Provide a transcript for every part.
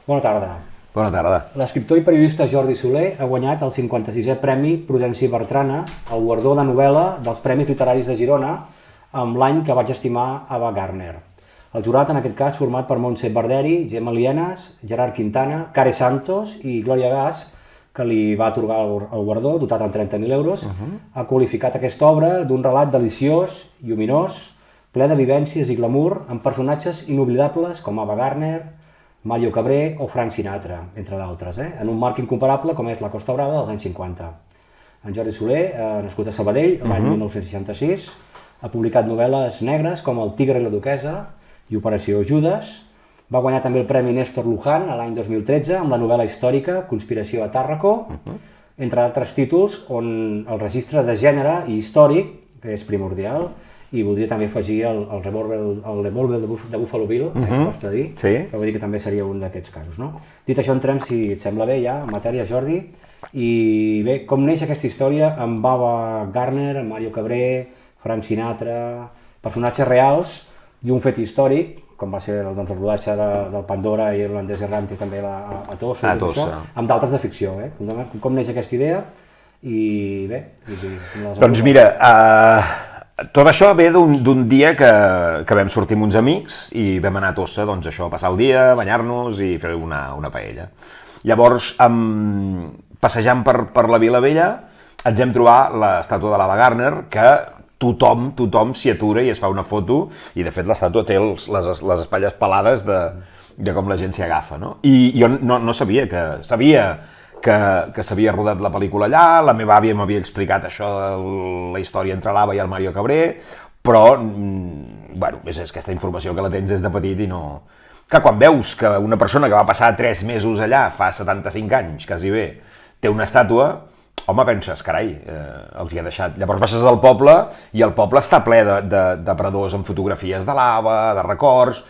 Bona tarda. Bona tarda. L'escriptor i periodista Jordi Soler ha guanyat el 56è Premi Prudenci Bertrana, el guardó de novel·la dels Premis Literaris de Girona, amb l'any que vaig estimar Ava Gardner. El jurat, en aquest cas, format per Montse Barderi, Gemma Lienas, Gerard Quintana, Care Santos i Glòria Gas, que li va atorgar el guardó, dotat amb 30.000 euros, ha qualificat aquesta obra d'un relat deliciós, lluminós, ple de vivències i glamour, amb personatges inoblidables com Ava Gardner, Mario Cabré o Frank Sinatra, entre d'altres, en un marc incomparable com és la Costa Brava dels anys 50. En Jordi Soler, nascut a Sabadell l'any 1966, ha publicat novel·les negres com El tigre i la duquesa i Operació Judes. Va guanyar també el Premi Néstor Luján l'any 2013 amb la novel·la històrica Conspiració a Tàrraco, entre altres títols on el registre de gènere i històric, que és primordial, i voldria també afegir el Revolver de Buffalo Bill, que costa dir, que vull dir que també seria un d'aquests casos. Dit això, entrem, si et sembla bé, ja en matèria, Jordi. I bé, com neix aquesta història amb Ava Gardner, amb Mario Cabré, Frank Sinatra, personatges reals i un fet històric, com va ser el rodatge del Pandora i l'Holandès Errante també a Tossa, amb d'altres de ficció. Com neix aquesta idea? I bé... Doncs mira, tot això ve d'un dia que vam sortir amb uns amics i vam anar a Tossa, doncs això, a passar el dia, banyar-nos i fer una paella. Llavors, passejant per la Vila Vella, ens vam trobar l'estàtua de l'Ava Gardner, que tothom s'hi atura i es fa una foto, i de fet l'estàtua té les espatlles pelades de com la gent s'hi agafa, no? I jo no sabia que s'havia rodat la pel·lícula allà, la meva àvia m'havia explicat això de la història entre l'Ava i el Mario Cabré, però, bueno, és aquesta informació que la tens des de petit i no... Que quan veus que una persona que va passar 3 mesos allà, fa 75 anys, quasi bé, té una estàtua, home, penses, carai, els hi ha deixat. Llavors baixes al poble i el poble està ple de paradors amb fotografies de l'Ava, de records,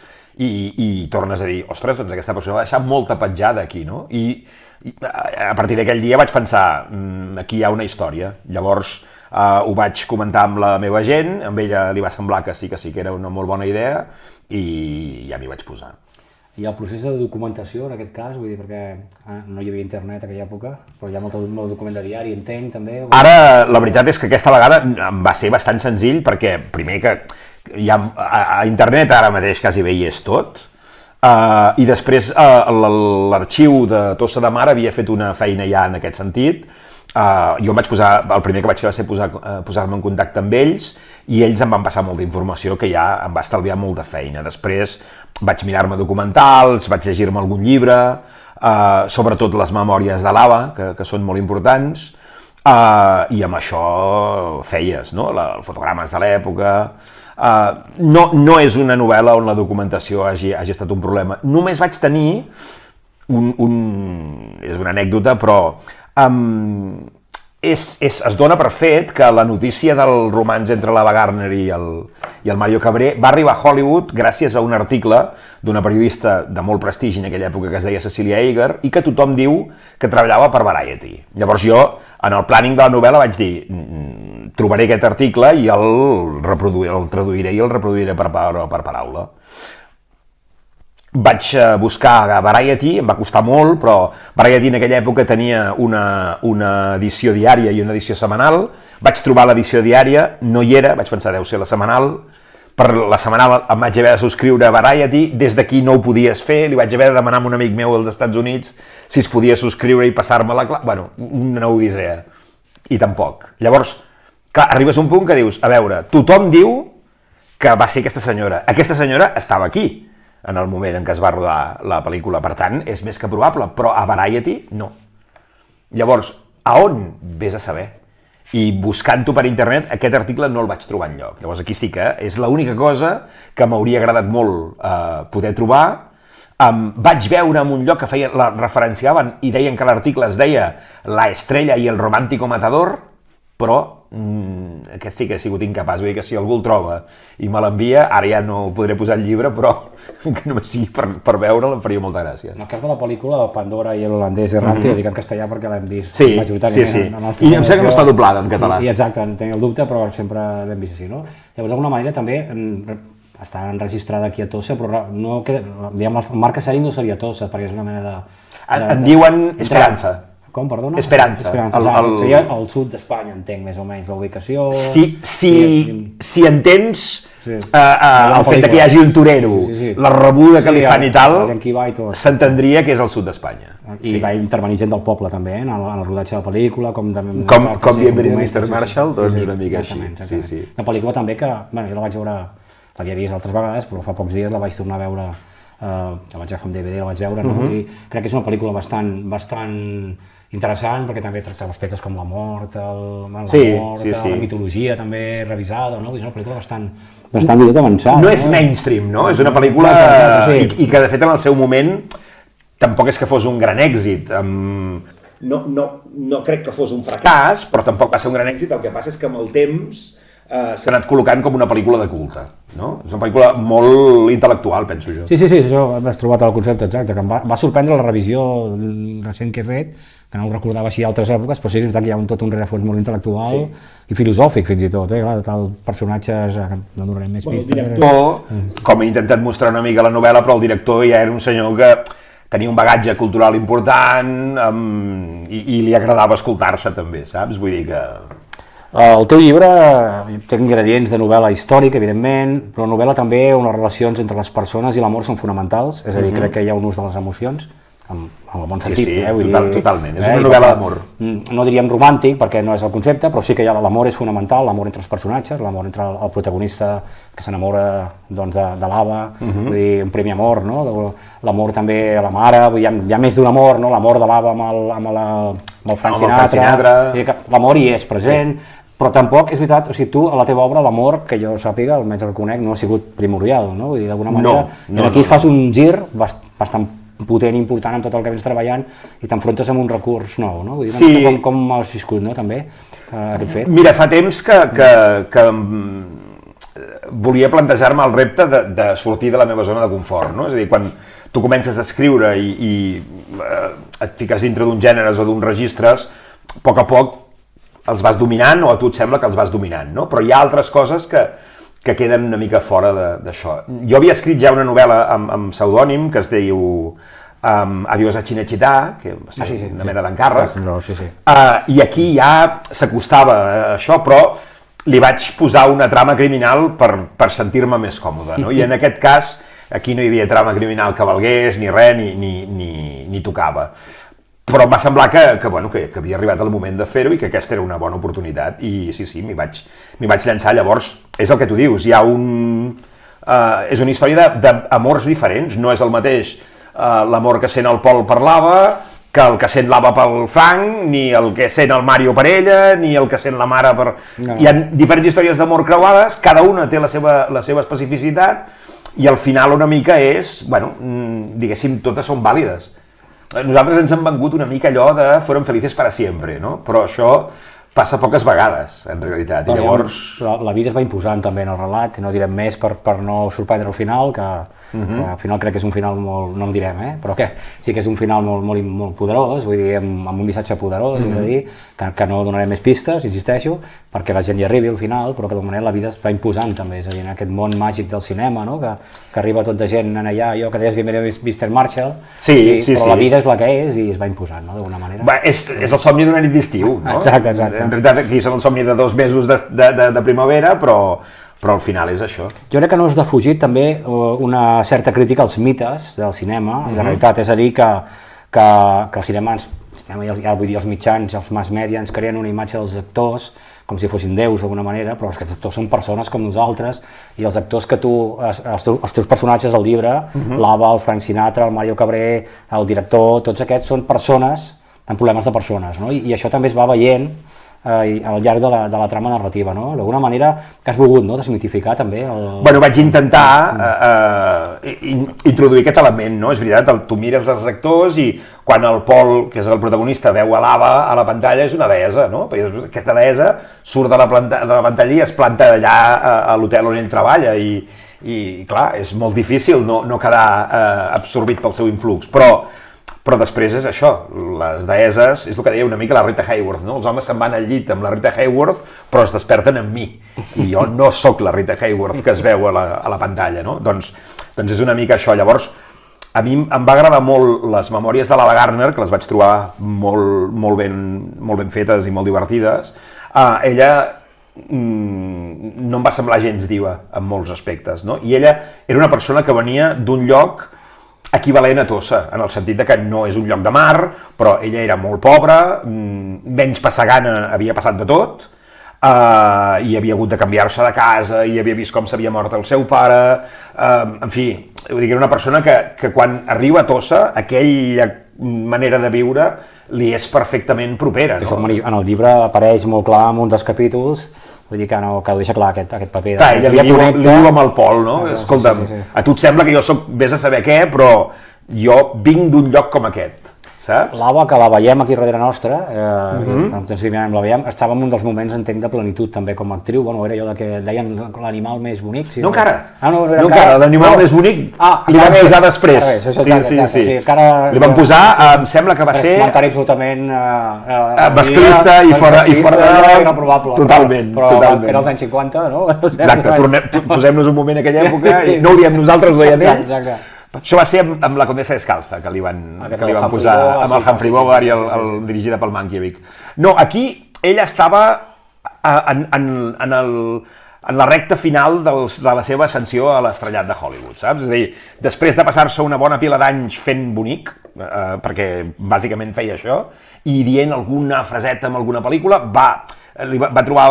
i tornes a dir, ostres, doncs aquesta persona va deixar molta petjada aquí, no? I a partir d'aquell dia vaig pensar, aquí hi ha una història. Llavors ho vaig comentar amb la meva gent, amb ella li va semblar que sí que era una molt bona idea i ja m'hi vaig posar. I el procés de documentació, en aquest cas, vull dir, perquè no hi havia internet en aquella època, però hi ha molt document de diari, entenc, també? Ara, la veritat és que aquesta vegada em va ser bastant senzill, perquè primer que a internet ara mateix quasi bé hi és tot, i després l'arxiu de Tossa de Mar havia fet una feina ja en aquest sentit. Jo em vaig posar, el primer que vaig fer va ser posar-me en contacte amb ells i ells em van passar molta informació que ja em va estalviar molta feina. Després vaig mirar-me documentals, vaig llegir-me algun llibre, sobretot les memòries de l'Ava, que són molt importants, i amb això feies, no? Fotogrames de l'època... No és una novel·la on la documentació hagi estat un problema. Només vaig tenir és una anècdota, però es dona per fet que la notícia del romanç entre l'Ava Gardner i el Mario Cabré va arribar a Hollywood gràcies a un article d'una periodista de molt prestigi en aquella època que es deia Cecilia Eger i que tothom diu que treballava per Variety. Llavors jo, en el planning de la novel·la, vaig dir trobaré aquest article i el traduiré i el reproduiré per paraula. Vaig buscar a Variety, em va costar molt, però Variety en aquella època tenia una edició diària i una edició setmanal. Vaig trobar l'edició diària, no hi era, vaig pensar, deu ser la setmanal. Per la setmanal em vaig haver de subscriure a Variety, des d'aquí no ho podies fer, li vaig haver de demanar a un amic meu als Estats Units si es podia subscriure i passar-me la classe. Bueno, una odissea. I tampoc. Llavors, clar, arribes a un punt que dius, a veure, tothom diu que va ser aquesta senyora. Aquesta senyora estava aquí en el moment en què es va rodar la pel·lícula, per tant, és més que probable, però a Variety no. Llavors, a on vés a saber? I buscant-ho per internet, aquest article no el vaig trobar enlloc. Llavors aquí sí que és l'única cosa que m'hauria agradat molt poder trobar. Vaig veure en un lloc que la referenciaven i deien que l'article es deia La estrella i el romántico matador, però aquest sí que he sigut incapaç. Vull dir que si algú el troba i me l'envia, ara ja no podré posar el llibre, però que només sigui per veure'l em faria molta gràcia. En el cas de la pel·lícula, el Pandora i l'Holandès Errante, ho dic en castellà perquè l'hem vist majoritàriament. I em sembla que no està doblada en català. I exacte, tenia el dubte, però sempre l'hem vist així, no? Llavors, d'alguna manera, també està enregistrada aquí a Tossa, però no queda, diguem, el marca Sèrie no seria Tossa, perquè és una mena de... En diuen Esperanza. Com, perdona? Esperanza. Seria al sud d'Espanya, entenc, més o menys, la ubicació... Si entens el fet que hi hagi un torero, la rebuda que li fan i tal, s'entendria que és al sud d'Espanya. I va intervenir gent del poble, també, en el rodatge de la pel·lícula, com Bienvenido Mr. Marshall, doncs una mica així. Una pel·lícula també que, bueno, jo la vaig veure, l'havia vist altres vegades, però fa pocs dies la vaig tornar a veure, la vaig agafar amb DVD, la vaig veure, no? I crec que és una pel·lícula bastant interessant, perquè també tracta aspectes com la mort, la mitologia també revisada, no? És una pel·lícula bastant avançada. No és mainstream, no? És una pel·lícula i que de fet en el seu moment tampoc és que fos un gran èxit. No crec que fos un fracàs, però tampoc va ser un gran èxit. El que passa és que amb el temps s'ha anat col·locant com una pel·lícula de culte, no? És una pel·lícula molt intel·lectual, penso jo. Sí, això m'has trobat el concepte exacte, que em va sorprendre la revisió recent que he fet, que no ho recordava així d'altres èpoques, però sí que és veritat que hi ha tot un rerefons molt intel·lectual i filosòfic fins i tot, clar, de tal personatges, no donarem més pistes. El director, com he intentat mostrar una mica la novel·la, però el director ja era un senyor que tenia un bagatge cultural important i li agradava escoltar-se també, saps? Vull dir que... El teu llibre té ingredients de novel·la històrica, evidentment, però novel·la també on les relacions entre les persones i l'amor són fonamentals, és a dir, crec que hi ha un ús de les emocions, en el bon sentit. Totalment, és una novel·la d'amor. No diríem romàntic, perquè no és el concepte, però sí que l'amor és fonamental, l'amor entre els personatges, l'amor entre el protagonista que s'enamora de l'Ava, vull dir, un primer amor, no? L'amor també a la mare, vull dir, hi ha més d'un amor, no? L'amor de l'Ava amb el Frank Sinatra, l'amor hi és present, però tampoc, és veritat, o sigui, tu, a la teva obra, l'amor, que jo sàpiga, almenys el conec, no ha sigut primordial, no? Vull dir, d'alguna manera, aquí fas un gir bastant potent, important amb tot el que vens treballant i t'enfrontes amb un recurs nou, no? Vull dir, com has viscut, no, també, aquest fet? Mira, fa temps que volia plantejar-me el repte de sortir de la meva zona de confort, no? És a dir, quan tu comences a escriure i et fiques dintre d'uns gèneres o d'uns registres, a poc els vas dominant o a tu et sembla que els vas dominant, no? Però hi ha altres coses que queden una mica fora d'això. Jo havia escrit ja una novel·la amb pseudònim que es diu Adiós a Cinecittà, que va ser una mena d'encàrrec, i aquí ja s'acostava a això, però li vaig posar una trama criminal per sentir-me més còmode, no? I en aquest cas, aquí no hi havia trama criminal que valgués, ni res, ni tocava. Però em va semblar que havia arribat el moment de fer-ho i que aquesta era una bona oportunitat i sí, m'hi vaig llançar. Llavors, és el que tu dius, és una història d'amors diferents, no és el mateix l'amor que sent el Pol per l'Ava que el que sent l'Ava pel Frank, ni el que sent el Mario per ella, ni el que sent la mare per... Hi ha diferents històries d'amor creuades, cada una té la seva especificitat i al final una mica és, diguéssim, totes són vàlides. Nosaltres ens hem vengut una mica allò de fueron felices para siempre, no? Però això passa poques vegades, en realitat, i llavors... La vida es va imposant també en el relat, no direm més per no sorprendre el final, que al final crec que és un final molt, no el direm, però que sí que és un final molt poderós, vull dir, amb un missatge poderós, vull dir, que no donarem més pistes, insisteixo, perquè la gent hi arribi al final, però que d'alguna manera la vida es va imposant també, és a dir, en aquest món màgic del cinema, no? Que arriba tot de gent en allà, allò que deies Bienvenido Mr. Marshall, però la vida és la que és i es va imposant, no? D'alguna manera. És el somni d'una nit d'estiu, no? Exacte. En realitat aquí són el somni de 2 mesos de primavera, però al final és això. Jo crec que no has defugit també una certa crítica als mites del cinema, en realitat, és a dir, que el cinema, ja vull dir, els mitjans, els mass media, ens creen una imatge dels actors com si fossin déus d'alguna manera, però els actors són persones com nosaltres i els actors que els teus personatges del llibre, l'Ava, el Frank Sinatra, el Mario Cabré, el director, tots aquests són persones amb problemes de persones, no? I això també es va veient al llarg de la trama narrativa, no? D'alguna manera que has volgut, no?, desmitificar també vaig intentar introduir aquest element, no? És veritat, tu mires els actors i quan el Pol, que és el protagonista, veu a l'Ava a la pantalla és una deessa, no? Perquè aquesta deessa surt de la pantalla i es planta allà a l'hotel on ell treballa i clar, és molt difícil no quedar absorbit pel seu influx, però Però després és això, les deeses, és el que deia una mica la Rita Hayworth, no? Els homes se'n van al llit amb la Rita Hayworth, però es desperten amb mi. I jo no sóc la Rita Hayworth que es veu a la pantalla, no? Doncs és una mica això. Llavors, a mi em va agradar molt les memòries de l'Ava Gardner, que les vaig trobar molt ben fetes i molt divertides. Ella no em va semblar gens diva en molts aspectes, no? I ella era una persona que venia d'un lloc equivalent a Tossa, en el sentit de que no és un lloc de mar, però ella era molt pobra, menys passar gana, havia passat de tot, i havia hagut de canviar-se de casa, i havia vist com s'havia mort el seu pare, en fi, vull dir que era una persona que quan arriba a Tossa, aquella manera de viure li és perfectament propera. No? En el llibre apareix molt clar en un dels capítols, vull dir que ho deixa clar aquest paper. Clar, ella li diu amb el Pol, no? Escolta'm, a tu et sembla que jo soc vés a saber què, però jo vinc d'un lloc com aquest, saps? L'Ava, que la veiem aquí darrere nostra, la veiem, estava en un dels moments, entenc, de plenitud també com a actriu. Bueno, era allò que deien l'animal més bonic. No encara, no encara, l'animal més bonic li van posar després. Sí. Li van posar, em sembla que va ser... comentari absolutament... masclista i fora de... Totalment. Però era els anys 50, no? Exacte, posem-nos un moment en aquella època i no ho diem nosaltres, ho deien ells. Això va ser amb la Condessa Descalza, que li van posar amb el Humphrey Bogart i el dirigida pel Mankiewicz. No, aquí ella estava en la recta final de la seva ascensió a l'estrellat de Hollywood, saps? És a dir, després de passar-se una bona pila d'anys fent bonic, perquè bàsicament feia això, i dient alguna fraseta en alguna pel·lícula, va trobar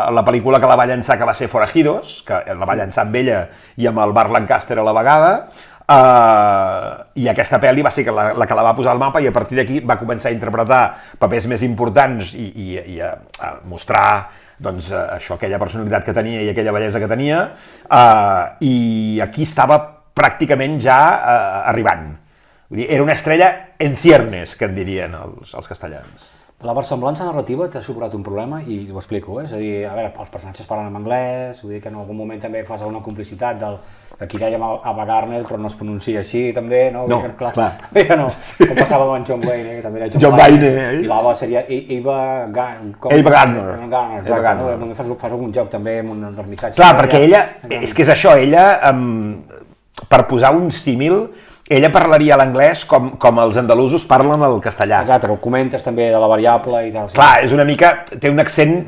la pel·lícula que la va llançar, que va ser Forajidos, que la va llançar amb ella i amb el Burt Lancaster a la vegada, i aquesta pel·li va ser la que la va posar al mapa, i a partir d'aquí va començar a interpretar papers més importants i a mostrar doncs, això, aquella personalitat que tenia i aquella bellesa que tenia, i aquí estava pràcticament ja arribant. Vull dir, era una estrella en ciernes, que en dirien els castellans. La versemblança narrativa t'ha suposat un problema, i ho explico, és a dir, a veure, els personatges parlen en anglès, vull dir que en algun moment també fas alguna complicitat del que aquí dèiem Ava Gardner, però no es pronuncia així també, no? No, clar. No, com passava amb en John Wayne, que també era John Wayne, i l'Ava seria Ava Gardner. Exacte, no? Fas algun joc també amb un dels missatges. Clar, perquè ella, és que és això, ella, per posar un símil, ella parlaria l'anglès com els andalusos parlen el castellà. Exacte, que ho comentes també de la variable i tal. Clar, és una mica... té un accent...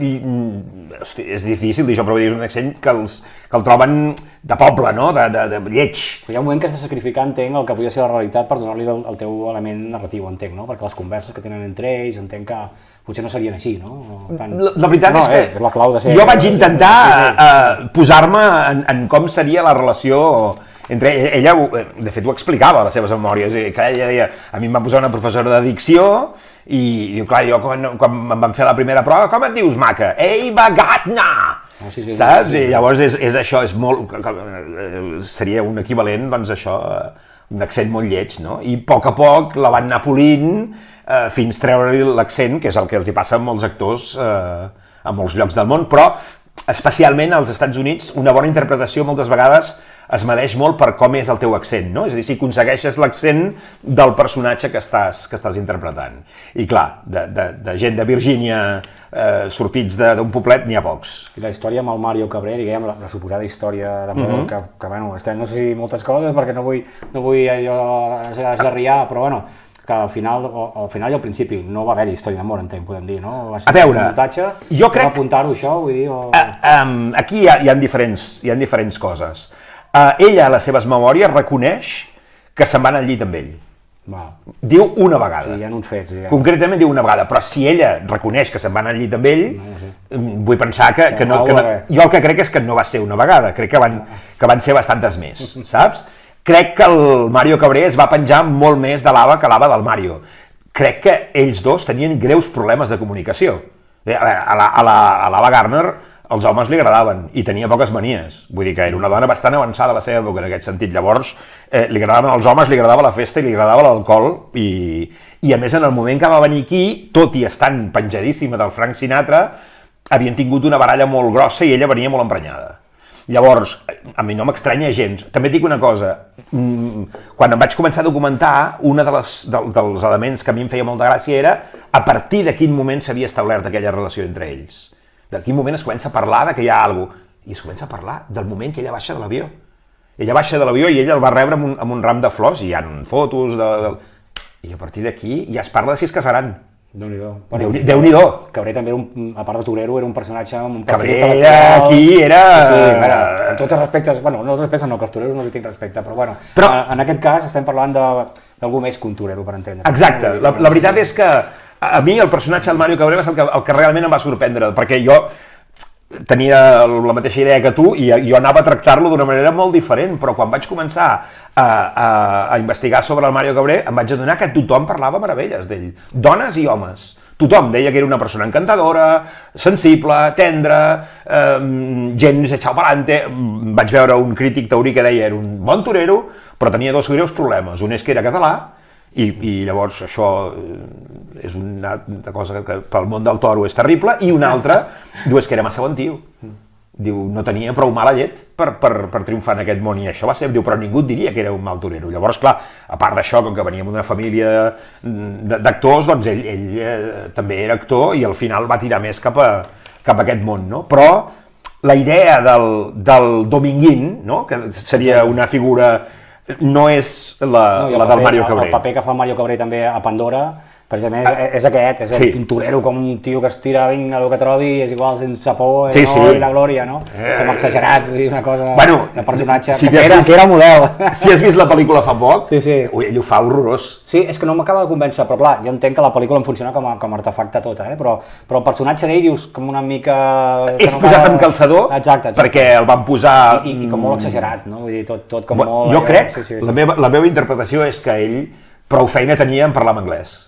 Hosti, és difícil dir això, però és un accent que el troben de poble, no? De lleig. Hi ha un moment que has de sacrificar, entenc, el que podia ser la realitat per donar-li el teu element narratiu, entenc, no? Perquè les converses que tenen entre ells, entenc que potser no serien així, no? La veritat és que és la clau de ser... jo vaig intentar posar-me en com seria la relació entre ella, de fet ho explicava a les seves memòries, que ella deia, a mi em van posar una professora de dicció i clar, jo quan em van fer la primera prova, com et dius, maca? Ava Gardner! Saps? I llavors és això, és molt... seria un equivalent, doncs això, un accent molt lleig, no? I a poc la van anar polint fins treure-li l'accent, que és el que els hi passa a molts actors a molts llocs del món, però especialment als Estats Units una bona interpretació moltes vegades es medeix molt per com és el teu accent, no? És a dir, si aconsegueixes l'accent del personatge que estàs interpretant. I clar, de gent de Virgínia sortits d'un poblet n'hi ha pocs. I la història amb el Mario Cabré, diguem, la suposada història d'amor, que bueno, és que no sé si moltes coses perquè no vull allò esgarriar, però bueno, que al final i al principi no va haver-hi història d'amor, entenc, podem dir, no? A veure, muntatge, jo crec... apuntar-ho això, vull dir... Aquí hi ha diferents coses. Ella, a les seves memòries, reconeix que se'n van al llit amb ell. Diu una vegada. Sí, hi ha uns fets. Concretament diu una vegada, però si ella reconeix que se'n van al llit amb ell, vull pensar que no... Jo el que crec és que no va ser una vegada, crec que van ser bastantes més, saps? Crec que el Mario Cabré es va penjar molt més de l'Ava que l'Ava del Mario. Crec que ells dos tenien greus problemes de comunicació. A l'Ava Gardner els homes li agradaven i tenia poques manies. Vull dir que era una dona bastant avançada a la seva època en aquest sentit. Llavors, li agradaven els homes, li agradava la festa i li agradava l'alcohol i a més en el moment que va venir aquí, tot i estant penjadíssima del Frank Sinatra, havien tingut una baralla molt grossa i ella venia molt emprenyada. Llavors, a mi no m'estranya gens. També et dic una cosa, quan em vaig començar a documentar, un dels elements que a mi em feia molta gràcia era a partir de quin moment s'havia establert aquella relació entre ells. De quin moment es comença a parlar de que hi ha alguna cosa. I es comença a parlar del moment que ella baixa de l'avió. Ella baixa de l'avió i ella el va rebre amb un ram de flors, i hi ha fotos i a partir d'aquí ja es parla de si es casaran. Déu-n'hi-do. Déu-n'hi-do. Cabré també, a part de torero, era un personatge amb un Cabré aquí era... Sí, amb tots els respectes, bueno, no els respectes no, que els toreros no els tinc respecte, però bueno, en aquest cas estem parlant d'algú més que un torero, per entendre. Exacte, la veritat és que a mi el personatge del Mario Cabré va ser el que realment em va sorprendre, perquè jo tenia la mateixa idea que tu i jo anava a tractar-lo d'una manera molt diferent, però quan vaig començar a investigar sobre el Mario Cabré em vaig adonar que tothom parlava meravelles d'ell, dones i homes. Tothom deia que era una persona encantadora, sensible, tendra, gens echao pa'lante. Vaig veure un crític taurí que deia era un bon torero, però tenia dos greus problemes. Un és que era català, i llavors això és una cosa que pel món del toro és terrible, i una altra, diu, és que era massa bon tio. Diu, no tenia prou mala llet per triomfar en aquest món, i això va ser, diu, però ningú et diria que era un mal torero. Llavors, clar, a part d'això, com que veníem d'una família d'actors, doncs ell també era actor i al final va tirar més cap a aquest món, no? Però la idea del Dominguín, no? Que seria una figura, no és la del Mario Cabré. El paper que fa el Mario Cabré també a Pandora, precisament és aquest, és un torero com un tio que es tira vinga el que trobi, és igual sense por i la glòria, no? Com exagerat, vull dir una cosa, un personatge que era model. Si has vist la pel·lícula fa poc, ui, ell ho fa horrorós. Sí, és que no m'acaba de convèncer, però clar, jo entenc que la pel·lícula em funciona com a artefacte tota, però el personatge d'ell dius com una mica... És posat amb calçador, perquè el van posar... I com molt exagerat, no? Vull dir, tot com molt... Jo crec, la meva interpretació és que ell prou feina tenia en parlar en anglès.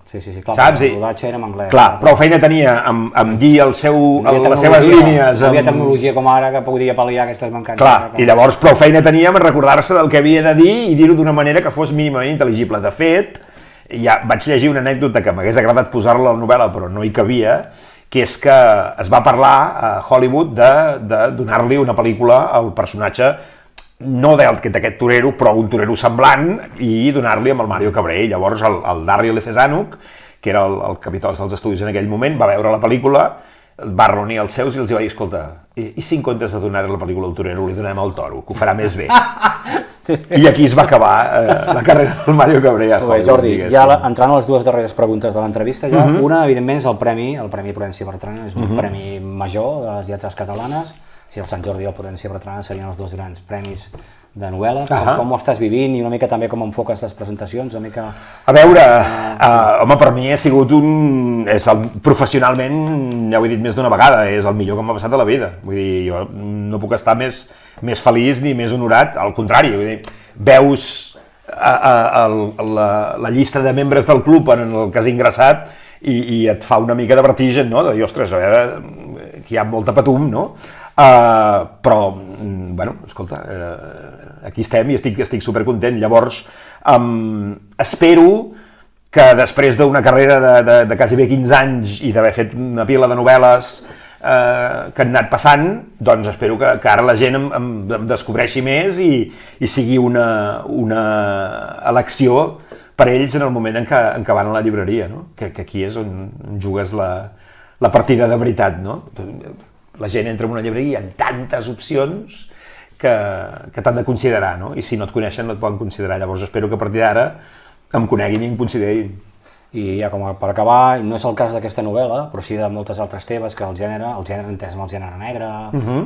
Sí, clar, saps? El rodatge era en anglès. Clar, prou feina tenia amb dir les seves línies... No havia tecnologia com ara que podia pal·liar aquestes mancances. Clar, i llavors prou feina tenia en recordar-se del que havia de dir i dir-ho d'una manera que fos mínimament intel·ligible. De fet, ja vaig llegir una anècdota que m'hagués agradat posar-la a la novel·la, però no hi cabia, que és que es va parlar a Hollywood de donar-li una pel·lícula al personatge no d'aquest torero, però un torero semblant, i donar-li amb el Mario Cabré. Llavors el Daryl F. Zanuck, que era el capità dels estudis en aquell moment, va veure la pel·lícula, va reunir els seus i els va dir, escolta, i si en comptes de donar la pel·lícula al torero li donem al toro, que ho farà més bé? I aquí es va acabar la carrera del Mario Cabré a Hollywood. Jordi, ja entrant a les dues darreres preguntes de l'entrevista, una, evidentment, és el Premi Prudència Bertrana, és un premi major de les lletres catalanes. Si el Sant Jordi i el Prudència Bertrana serien els dos grans premis de novel·la. Com ho estàs vivint i una mica també com enfoques les presentacions? A veure, home, per mi ha sigut professionalment, ja ho he dit més d'una vegada, és el millor que m'ha passat a la vida. Vull dir, jo no puc estar més feliç ni més honorat, al contrari. Vull dir, veus la llista de membres del club en el que has ingressat i et fa una mica de vertigen, no? De dir, ostres, a veure, que hi ha molta patum, no? Però, bueno, escolta, aquí estem i estic supercontent. Llavors, espero que després d'una carrera de quasi bé 15 anys i d'haver fet una pila de novel·les que han anat passant, doncs espero que ara la gent em descobreixi més i sigui una elecció per ells en el moment en què van a la llibreria, no? Que aquí és on jugues la partida de veritat, no? La gent entra en una llibreria i hi ha tantes opcions que t'han de considerar, no? I si no et coneixen no et poden considerar. Llavors espero que a partir d'ara em coneguin i em considerin. I ja com per acabar, no és el cas d'aquesta novel·la, però sí de moltes altres teves, que el gènere entès amb el gènere negre,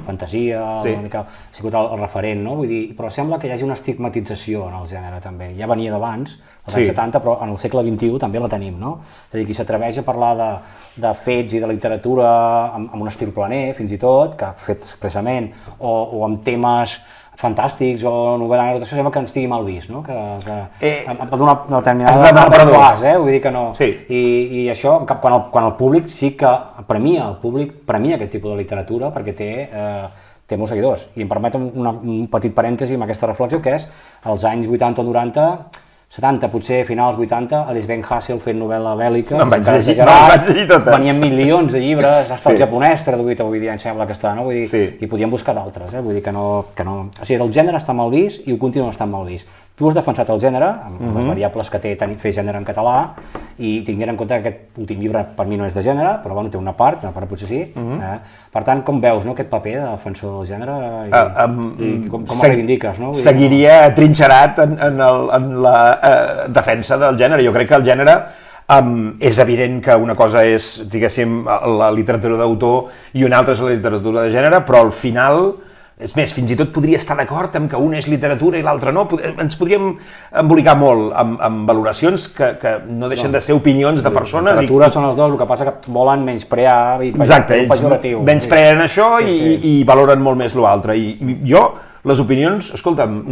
fantasia, ha sigut el referent, no? Vull dir, però sembla que hi hagi una estigmatització en el gènere també. Ja venia d'abans, als anys 70, però en el segle XXI també la tenim, no? És a dir, qui s'atreveix a parlar de fets i de literatura amb un estil planer, fins i tot, que ha fet expressament, o amb temes fantàstics o novel·la negra, això sembla que ens estigui mal vist, no? D'una determinada clars, vull dir que no. I això, quan el públic sí que premia aquest tipus de literatura perquè té molts seguidors. I em permet un petit parèntesi amb aquesta reflexió, que és als anys 80 o 90 70, potser finals 80, Alice Ben Hassel fent novel·la bèl·lica, Em vaig llegir totes. venien milions de llibres, hasta el Sí. japonès traduït avui dia, em sembla que està, no? Vull dir, Sí. i podíem buscar d'altres, vull dir que no... O sigui, el gènere està mal vist i ho continua estant mal vist. Tu has defensat el gènere, amb les variables que té fer gènere en català, i tinguent en compte que aquest últim llibre per mi no és de gènere, però bueno, té una part potser sí. Per tant, com veus, no, aquest paper de defensor del gènere i com el reivindiques? No? Seguiria trinxerat en la defensa del gènere. Jo crec que el gènere és evident que una cosa és, diguéssim, la literatura d'autor i una altra és la literatura de gènere, però al final, és més, fins i tot podria estar d'acord amb que una és literatura i l'altra no. Ens podríem embolicar molt amb valoracions que no deixen de ser opinions de persones. Literatura són els dos, el que passa que volen menysprear i pejoratiu. Menyspreen això i valoren molt més l'altre. I jo, les opinions, escolta'm,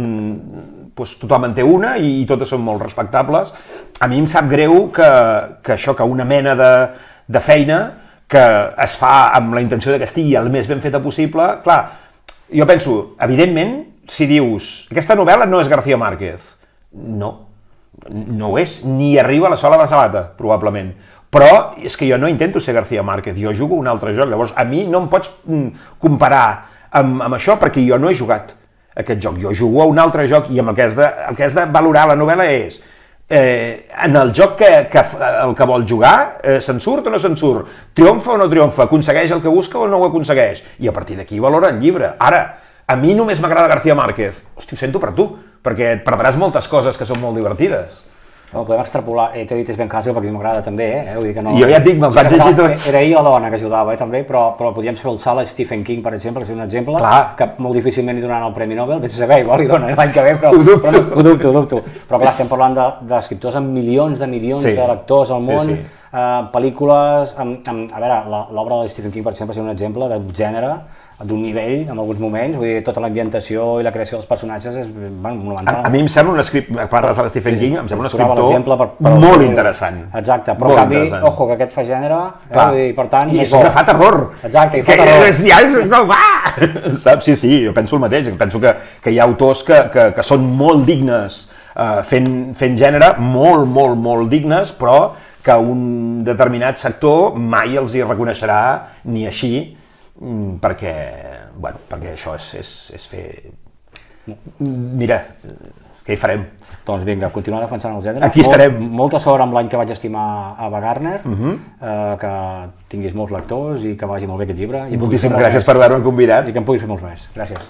tothom en té una i totes són molt respectables. A mi em sap greu que això, que una mena de feina que es fa amb la intenció de que estigui el més ben feta possible, clar, jo penso, evidentment, si dius aquesta novel·la no és García Márquez, no ho és, ni arriba a la sola braçalata, probablement, però és que jo no intento ser García Márquez, jo jugo un altre joc, llavors a mi no em pots comparar amb això perquè jo no he jugat aquest joc, jo jugo a un altre joc i amb el que has de valorar la novel·la és en el joc el que vol jugar, se'n surt o no se'n surt, triomfa o no triomfa, aconsegueix el que busca o no ho aconsegueix, i a partir d'aquí valora el llibre. Ara, a mi només m'agrada García Márquez, hosti, ho sento per tu, perquè et perdràs moltes coses que són molt divertides. Podem extrapolar, t'he dit és Ben Hassel perquè m'agrada també, vull dir que no... Jo ja et dic, me'ls vaig llegir tots. Era ell la dona que ajudava també, però podíem fer el salt a Stephen King, per exemple, que és un exemple, que molt difícilment li donaran el Premi Nobel, vés a saber, igual li donen l'any que ve, però ho dubto. Però clar, estem parlant d'escriptors amb milions de lectors al món, pel·lícules... A veure, l'obra de Stephen King, per exemple, és un exemple de gènere, d'un nivell, en alguns moments, vull dir, tota l'ambientació i la creació dels personatges és monumental. A mi em sembla un escriptor, parles de Stephen King, em sembla un escriptor molt interessant. Exacte, però en canvi, ojo, que aquest fa gènere, i per tant... I sobre fa terror. Exacte, i fa terror. Ja és... no va! Saps? Sí, jo penso el mateix, penso que hi ha autors que són molt dignes fent gènere, molt dignes, però que un determinat sector mai els hi reconeixerà ni així, perquè això és fer... Mira, què hi farem? Doncs vinga, continuar defensant el gènere. Aquí estarem. Molta sort amb l'any que vaig estimar Ava Gardner, que tinguis molts lectors i que vagi molt bé aquest llibre. Moltíssimes gràcies per haver-me convidat. I que en puguis fer molts més. Gràcies.